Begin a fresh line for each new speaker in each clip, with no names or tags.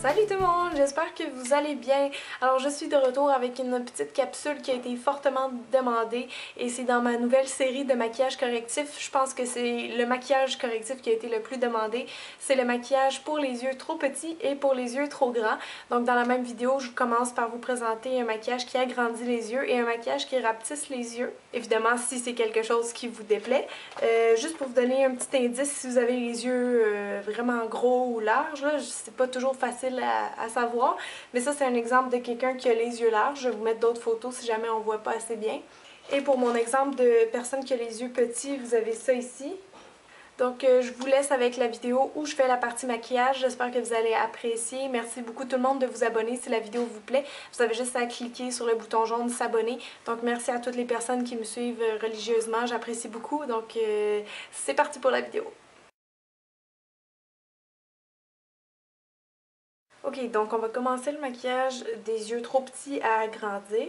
Salut tout le monde, j'espère que vous allez bien. Alors je suis de retour avec une petite capsule qui a été fortement demandée et c'est dans ma nouvelle série de maquillage correctif. Je pense que c'est le maquillage correctif qui a été le plus demandé. C'est le maquillage pour les yeux trop petits et pour les yeux trop grands. Donc dans la même vidéo, je commence par vous présenter un maquillage qui agrandit les yeux et un maquillage qui rapetisse les yeux. Évidemment, si c'est quelque chose qui vous déplaît. Juste pour vous donner un petit indice, si vous avez les yeux vraiment gros ou larges, c'est pas toujours facile à savoir, mais ça c'est un exemple de quelqu'un qui a les yeux larges. Je vais vous mettre d'autres photos si jamais on voit pas assez bien. Et pour mon exemple de personne qui a les yeux petits, vous avez ça ici. Donc je vous laisse avec la vidéo où je fais la partie maquillage. J'espère que vous allez apprécier. Merci beaucoup tout le monde de vous abonner si la vidéo vous plaît. Vous avez juste à cliquer sur le bouton jaune s'abonner. Donc merci à toutes les personnes qui me suivent religieusement. J'apprécie beaucoup. Donc c'est parti pour la vidéo. Ok, donc on va commencer le maquillage des yeux trop petits à agrandir.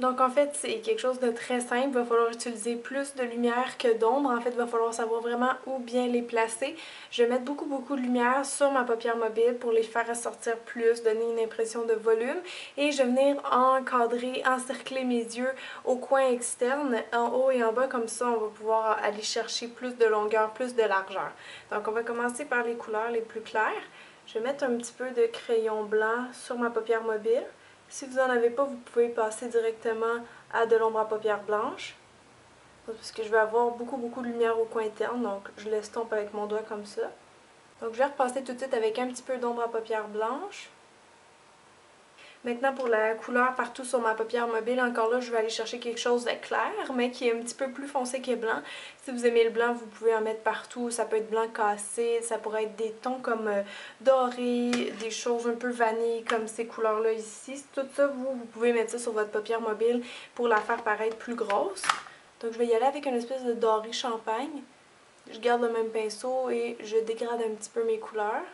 Donc en fait, c'est quelque chose de très simple. Il va falloir utiliser plus de lumière que d'ombre. En fait, il va falloir savoir vraiment où bien les placer. Je vais mettre beaucoup de lumière sur ma paupière mobile pour les faire ressortir plus, donner une impression de volume. Et je vais venir encadrer, encercler mes yeux au coin externe, en haut et en bas. Comme ça, on va pouvoir aller chercher plus de longueur, plus de largeur. Donc on va commencer par les couleurs les plus claires. Je vais mettre un petit peu de crayon blanc sur ma paupière mobile. Si vous n'en avez pas, vous pouvez passer directement à de l'ombre à paupières blanches. Parce que je vais avoir beaucoup de lumière au coin interne, donc je l'estompe avec mon doigt comme ça. Donc je vais repasser tout de suite avec un petit peu d'ombre à paupières blanches. Maintenant pour la couleur partout sur ma paupière mobile, encore là je vais aller chercher quelque chose de clair, mais qui est un petit peu plus foncé que blanc. Si vous aimez le blanc, vous pouvez en mettre partout. Ça peut être blanc cassé, ça pourrait être des tons comme doré, des choses un peu vanille comme ces couleurs-là ici. Tout ça, vous pouvez mettre ça sur votre paupière mobile pour la faire paraître plus grosse. Donc je vais y aller avec une espèce de doré champagne. Je garde le même pinceau et je dégrade un petit peu mes couleurs.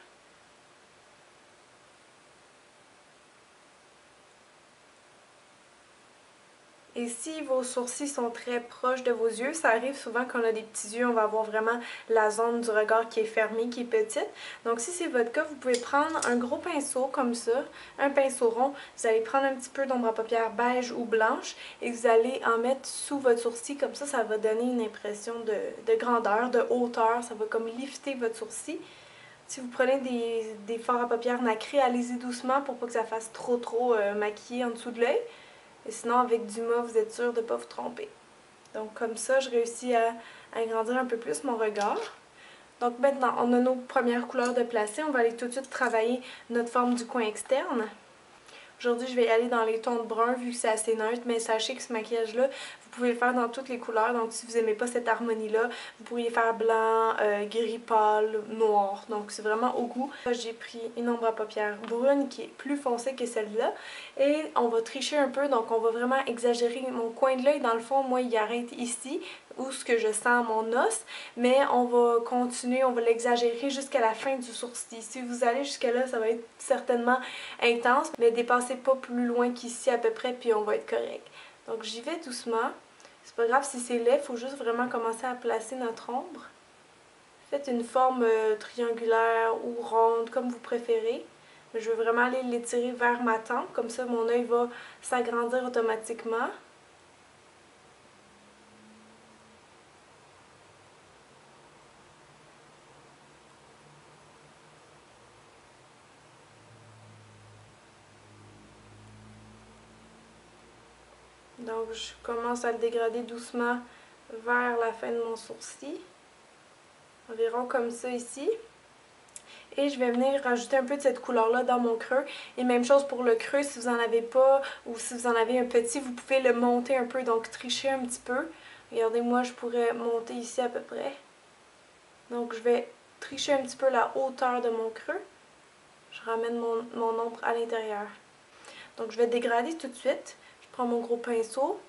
Et si vos sourcils sont très proches de vos yeux, ça arrive souvent quand on a des petits yeux, on va avoir vraiment la zone du regard qui est fermée, qui est petite. Donc si c'est votre cas, vous pouvez prendre un gros pinceau comme ça, un pinceau rond. Vous allez prendre un petit peu d'ombre à paupières beige ou blanche et vous allez en mettre sous votre sourcil. Comme ça va donner une impression de grandeur, de hauteur. Ça va comme lifter votre sourcil. Si vous prenez des fards à paupières nacrés, allez-y doucement pour pas que ça fasse trop maquillé en dessous de l'œil. Et sinon, avec du mat, vous êtes sûr de ne pas vous tromper. Donc comme ça, je réussis à agrandir un peu plus mon regard. Donc maintenant, on a nos premières couleurs de placer. On va aller tout de suite travailler notre forme du coin externe. Aujourd'hui, je vais aller dans les tons de brun vu que c'est assez neutre, mais sachez que ce maquillage-là, vous pouvez le faire dans toutes les couleurs. Donc si vous n'aimez pas cette harmonie-là, vous pourriez faire blanc, gris pâle, noir. Donc c'est vraiment au goût. J'ai pris une ombre à paupières brune qui est plus foncée que celle-là. Et on va tricher un peu, donc on va vraiment exagérer. Mon coin de l'œil, dans le fond, moi, il arrête ici, où ce que je sens mon os. Mais on va continuer, on va l'exagérer jusqu'à la fin du sourcil. Si vous allez jusqu'à là, ça va être certainement intense, mais dépassez pas plus loin qu'ici à peu près, puis on va être correct. Donc j'y vais doucement. C'est pas grave si c'est laid, il faut juste vraiment commencer à placer notre ombre. Faites une forme triangulaire ou ronde, comme vous préférez. Mais je veux vraiment aller l'étirer vers ma tempe, comme ça mon œil va s'agrandir automatiquement. Donc je commence à le dégrader doucement vers la fin de mon sourcil. Environ comme ça ici. Et je vais venir rajouter un peu de cette couleur-là dans mon creux. Et même chose pour le creux, si vous n'en avez pas ou si vous en avez un petit, vous pouvez le monter un peu, donc tricher un petit peu. Regardez, moi je pourrais monter ici à peu près. Donc je vais tricher un petit peu la hauteur de mon creux. Je ramène mon ombre à l'intérieur. Donc je vais dégrader tout de suite. Je prends mon gros pinceau.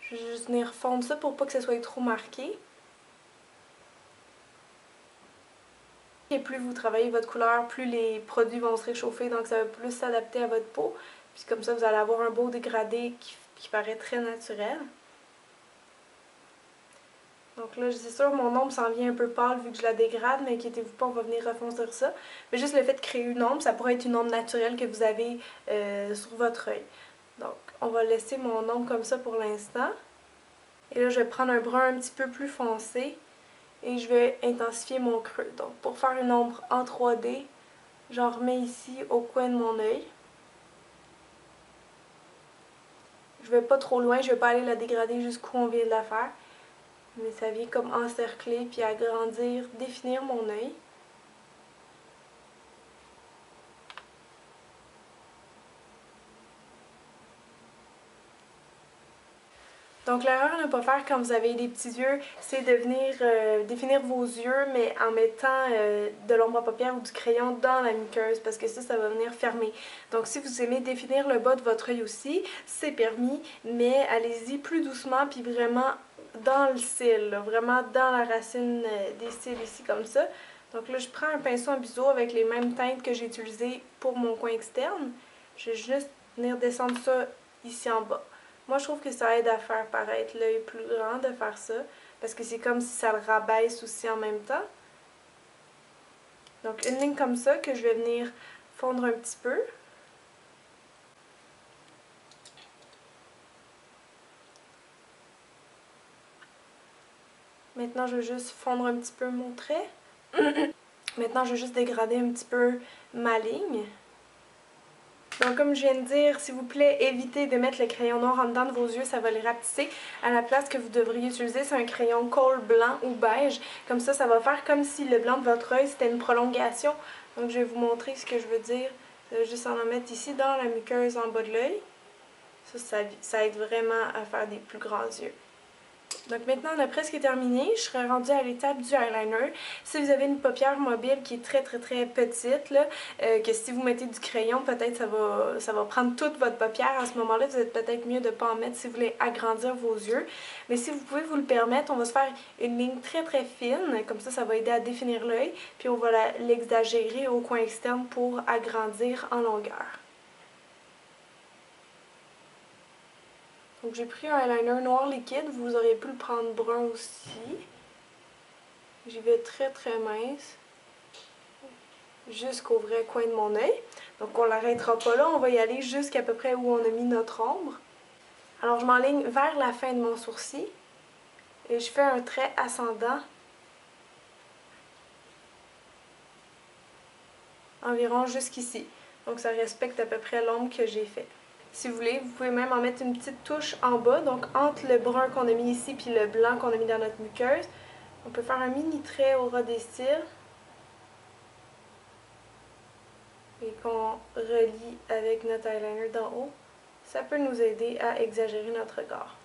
Je vais juste venir fondre ça pour pas que ce soit trop marqué. Et plus vous travaillez votre couleur, plus les produits vont se réchauffer, donc ça va plus s'adapter à votre peau. Puis comme ça, vous allez avoir un beau dégradé qui paraît très naturel. Donc là, c'est sûr, mon ombre s'en vient un peu pâle vu que je la dégrade, mais inquiétez-vous pas, on va venir refoncer ça. Mais juste le fait de créer une ombre, ça pourrait être une ombre naturelle que vous avez sur votre œil. Donc, on va laisser mon ombre comme ça pour l'instant. Et là, je vais prendre un brun un petit peu plus foncé et je vais intensifier mon creux. Donc, pour faire une ombre en 3D, j'en remets ici au coin de mon œil. Je vais pas trop loin, je vais pas aller la dégrader jusqu'où on vient de la faire. Mais ça vient comme encercler puis agrandir, définir mon œil. Donc l'erreur à ne pas faire quand vous avez des petits yeux, c'est de venir définir vos yeux, mais en mettant de l'ombre à paupières ou du crayon dans la muqueuse, parce que ça va venir fermer. Donc si vous aimez définir le bas de votre œil aussi, c'est permis, mais allez-y plus doucement, puis vraiment dans le cil, là, vraiment dans la racine des cils ici, comme ça. Donc là, je prends un pinceau en biseau avec les mêmes teintes que j'ai utilisées pour mon coin externe. Je vais juste venir descendre ça ici en bas. Moi, je trouve que ça aide à faire paraître l'œil plus grand de faire ça, parce que c'est comme si ça le rabaisse aussi en même temps. Donc, une ligne comme ça que je vais venir fondre un petit peu. Maintenant, je vais juste fondre un petit peu mon trait. Maintenant, je vais juste dégrader un petit peu ma ligne. Donc comme je viens de dire, s'il vous plaît, évitez de mettre le crayon noir en dedans de vos yeux, ça va les rapetisser. À la place que vous devriez utiliser, c'est un crayon colle blanc ou beige. Comme ça va faire comme si le blanc de votre œil, c'était une prolongation. Donc je vais vous montrer ce que je veux dire. Juste en mettre ici dans la muqueuse en bas de l'œil. Ça aide vraiment à faire des plus grands yeux. Donc maintenant, on a presque terminé. Je serais rendue à l'étape du eyeliner. Si vous avez une paupière mobile qui est très petite, là, que si vous mettez du crayon, peut-être ça va prendre toute votre paupière. À ce moment-là, vous êtes peut-être mieux de ne pas en mettre si vous voulez agrandir vos yeux. Mais si vous pouvez vous le permettre, on va se faire une ligne très fine. Comme ça va aider à définir l'œil. Puis on va l'exagérer au coin externe pour agrandir en longueur. Donc j'ai pris un eyeliner noir liquide, vous auriez pu le prendre brun aussi. J'y vais très mince, jusqu'au vrai coin de mon œil. Donc on l'arrêtera pas là, on va y aller jusqu'à peu près où on a mis notre ombre. Alors je m'enligne vers la fin de mon sourcil et je fais un trait ascendant environ jusqu'ici. Donc ça respecte à peu près l'ombre que j'ai fait. Si vous voulez, vous pouvez même en mettre une petite touche en bas, donc entre le brun qu'on a mis ici puis le blanc qu'on a mis dans notre muqueuse. On peut faire un mini trait au ras des cils et qu'on relie avec notre eyeliner d'en haut. Ça peut nous aider à exagérer notre regard.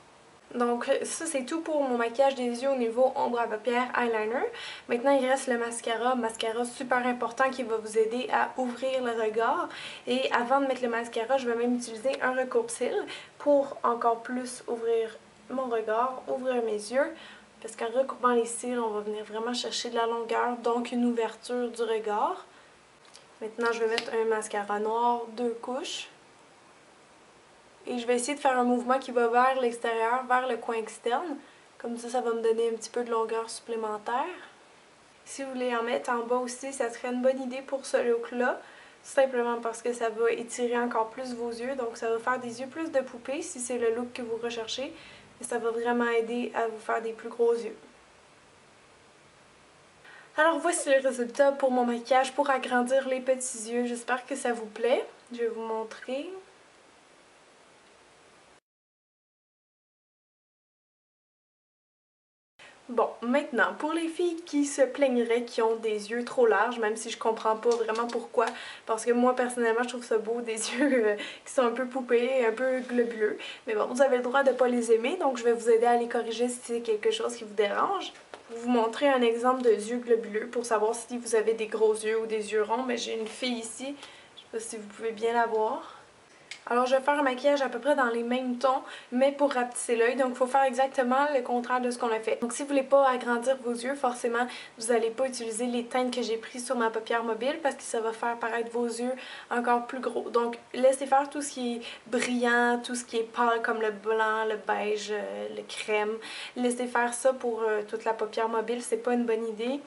Donc ça c'est tout pour mon maquillage des yeux au niveau ombre à paupières, eyeliner. Maintenant il reste le mascara super important qui va vous aider à ouvrir le regard. Et avant de mettre le mascara, je vais même utiliser un recourbe-cils pour encore plus ouvrir mon regard, ouvrir mes yeux. Parce qu'en recourbant les cils, on va venir vraiment chercher de la longueur, donc une ouverture du regard. Maintenant je vais mettre un mascara noir, 2 couches. Et je vais essayer de faire un mouvement qui va vers l'extérieur, vers le coin externe. Comme ça va me donner un petit peu de longueur supplémentaire. Si vous voulez en mettre en bas aussi, ça serait une bonne idée pour ce look-là. Simplement parce que ça va étirer encore plus vos yeux. Donc ça va faire des yeux plus de poupée si c'est le look que vous recherchez. Et ça va vraiment aider à vous faire des plus gros yeux. Alors voici le résultat pour mon maquillage pour agrandir les petits yeux. J'espère que ça vous plaît. Je vais vous montrer. Bon, maintenant, pour les filles qui se plaigneraient qui ont des yeux trop larges, même si je comprends pas vraiment pourquoi, parce que moi, personnellement, je trouve ça beau, des yeux qui sont un peu poupées, un peu globuleux. Mais bon, vous avez le droit de pas les aimer, donc je vais vous aider à les corriger si c'est quelque chose qui vous dérange. Pour vous montrer un exemple de yeux globuleux pour savoir si vous avez des gros yeux ou des yeux ronds, mais j'ai une fille ici, je sais pas si vous pouvez bien la voir. Alors je vais faire un maquillage à peu près dans les mêmes tons, mais pour rapetisser l'œil. Donc il faut faire exactement le contraire de ce qu'on a fait. Donc si vous voulez pas agrandir vos yeux, forcément vous n'allez pas utiliser les teintes que j'ai prises sur ma paupière mobile parce que ça va faire paraître vos yeux encore plus gros. Donc laissez faire tout ce qui est brillant, tout ce qui est pâle comme le blanc, le beige, le crème. Laissez faire ça pour toute la paupière mobile, c'est pas une bonne idée.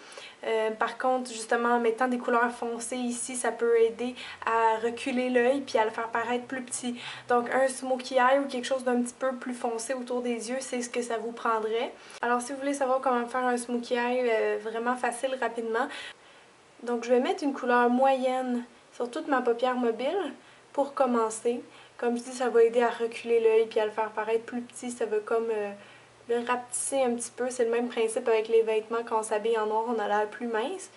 Par contre, justement, en mettant des couleurs foncées ici, ça peut aider à reculer l'œil puis à le faire paraître plus petit. Donc un smokey eye ou quelque chose d'un petit peu plus foncé autour des yeux, c'est ce que ça vous prendrait. Alors si vous voulez savoir comment faire un smokey eye vraiment facile, rapidement, donc je vais mettre une couleur moyenne sur toute ma paupière mobile pour commencer. Comme je dis, ça va aider à reculer l'œil puis à le faire paraître plus petit, ça va comme le rapetisser un petit peu. C'est le même principe avec les vêtements. Quand on s'habille en noir, on a l'air plus mince.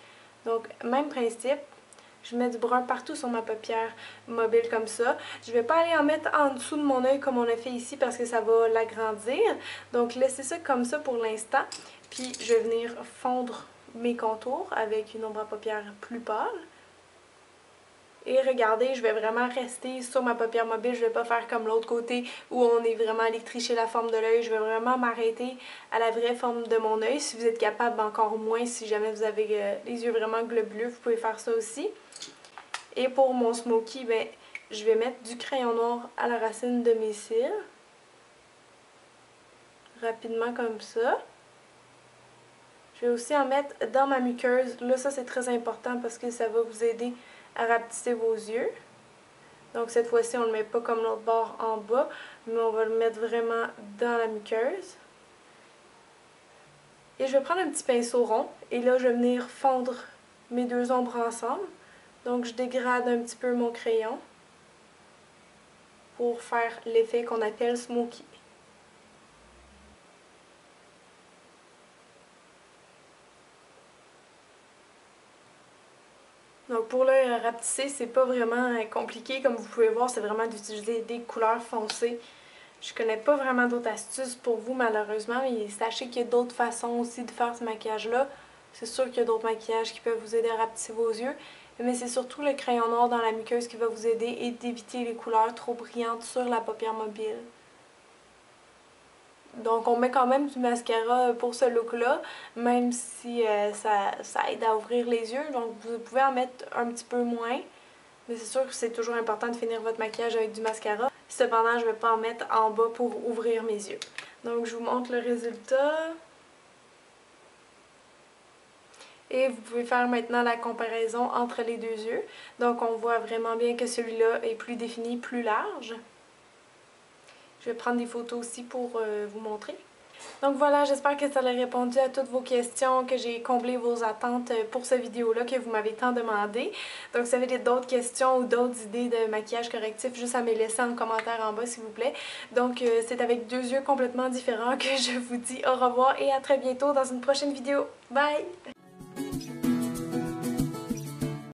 Donc, même principe. Je mets du brun partout sur ma paupière mobile comme ça. Je vais pas aller en mettre en dessous de mon œil comme on a fait ici parce que ça va l'agrandir. Donc, laissez ça comme ça pour l'instant. Puis, je vais venir fondre mes contours avec une ombre à paupières plus pâle. Et regardez, je vais vraiment rester sur ma paupière mobile, je vais pas faire comme l'autre côté où on est vraiment allé tricher la forme de l'œil. Je vais vraiment m'arrêter à la vraie forme de mon œil. Si vous êtes capable, encore moins, si jamais vous avez les yeux vraiment globuleux, vous pouvez faire ça aussi. Et pour mon smoky, ben, je vais mettre du crayon noir à la racine de mes cils. Rapidement comme ça. Je vais aussi en mettre dans ma muqueuse. Là, ça c'est très important parce que ça va vous aider à rapetisser vos yeux. Donc cette fois-ci, on ne le met pas comme l'autre bord en bas, mais on va le mettre vraiment dans la muqueuse. Et je vais prendre un petit pinceau rond et là, je vais venir fondre mes deux ombres ensemble. Donc je dégrade un petit peu mon crayon pour faire l'effet qu'on appelle smoky. Donc pour le rapetisser, c'est pas vraiment compliqué. Comme vous pouvez voir, c'est vraiment d'utiliser des couleurs foncées. Je connais pas vraiment d'autres astuces pour vous malheureusement, mais sachez qu'il y a d'autres façons aussi de faire ce maquillage-là. C'est sûr qu'il y a d'autres maquillages qui peuvent vous aider à rapetisser vos yeux, mais c'est surtout le crayon noir dans la muqueuse qui va vous aider et d'éviter les couleurs trop brillantes sur la paupière mobile. Donc on met quand même du mascara pour ce look-là, même si ça aide à ouvrir les yeux. Donc vous pouvez en mettre un petit peu moins, mais c'est sûr que c'est toujours important de finir votre maquillage avec du mascara. Cependant, je ne vais pas en mettre en bas pour ouvrir mes yeux. Donc je vous montre le résultat. Et vous pouvez faire maintenant la comparaison entre les deux yeux. Donc on voit vraiment bien que celui-là est plus défini, plus large. Je vais prendre des photos aussi pour vous montrer. Donc voilà, j'espère que ça a répondu à toutes vos questions, que j'ai comblé vos attentes pour cette vidéo-là que vous m'avez tant demandé. Donc si vous avez d'autres questions ou d'autres idées de maquillage correctif, juste à me laisser en commentaire en bas s'il vous plaît. Donc c'est avec deux yeux complètement différents que je vous dis au revoir et à très bientôt dans une prochaine vidéo. Bye!